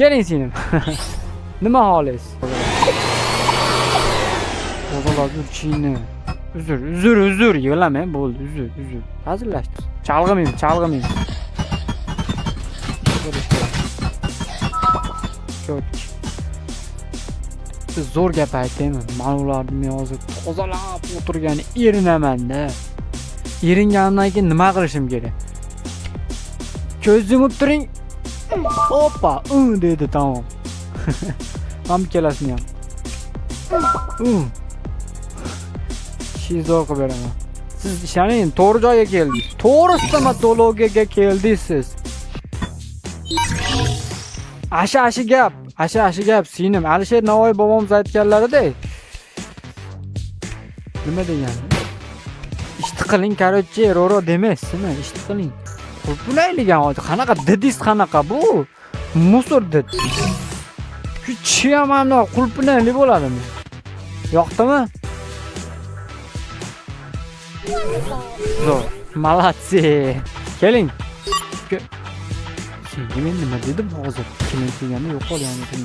Keling singlim. Nima holingiz? O'g'il uzurchini. Uzr, yig'lama, bo'ldi, uzr. Hazillashdik. Chalg'imayman. Zo'r gap aytaymi? Men ularni hozir tozalab o'tirgan erinaman-da. Eringandan keyin nima qilishim kerak? Ko'z yumib turing. Hoppa, dedi, tamom. Ham ikkalasini ham. Zo'r qilib beraman. Siz ishoning, to'g'ri joyga keldingiz. To'g'ri stomatologiyaga keldingiz siz. Asha gap, singlim. Alisher Navoiy bobomiz aytganlaridek. Nima degani? Ishti qiling, короче, roro demaysizmi? Ishti qiling. Qulpulayligan hozir qanaqa didis qanaqa bu? Musor did. Kuchi ham mana qulpulayli bo'ladimi? Yoqdimi? Zo'r. Malatsi. Keling. Men nima dedim hozir? Keling kelganda yo'qolgan edim.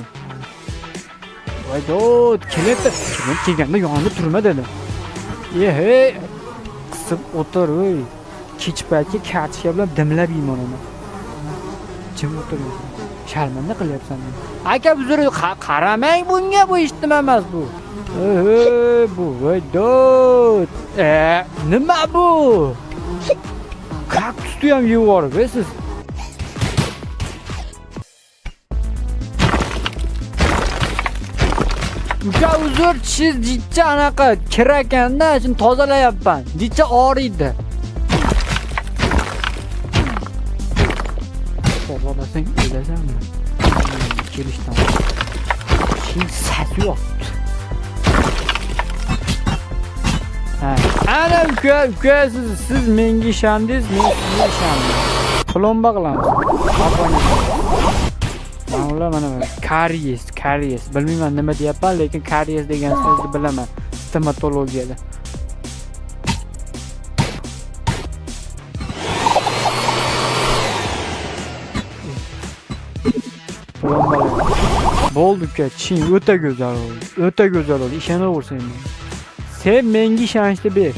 Voy dod, keling kelganda yonimda turma dedim. Hey, qisib o'tir, o'y. Kech paytga kartoshka bilan dimlab yeyman uni. Jim o'tiribsan. Sharmanda qilyapsan. Aka uzr, qaramang bunga, bu eshitdim emas bu. Bu voy dod. Nima bu? Kaktusni ham yeb yuboribsiz. Uka uzr, siz jicha anaqa kirakanda, shuni tozalayapman. Jicha og'riydi. Tozalasang o'lasanmi? Kelishdan. Shin sas yo'q. Ana uka, siz menga ishondingiz, men sizga ishondim. Plomba qilamiz. Mana karies. Bilmayman nima deyapman, lekin karies degan so'zni bilaman stomatologiyada. Bo'ldi-ku, chin o'ta go'zal oldi. Ishonaversan menga. Sen menga ishonchni ber.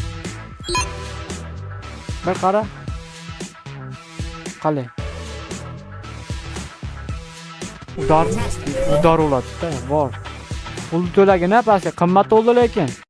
Bir qara. Qalay. Udar bo'ladi-da, bor. Pul to'lagin, pastga qimmat bo'ldi lekin.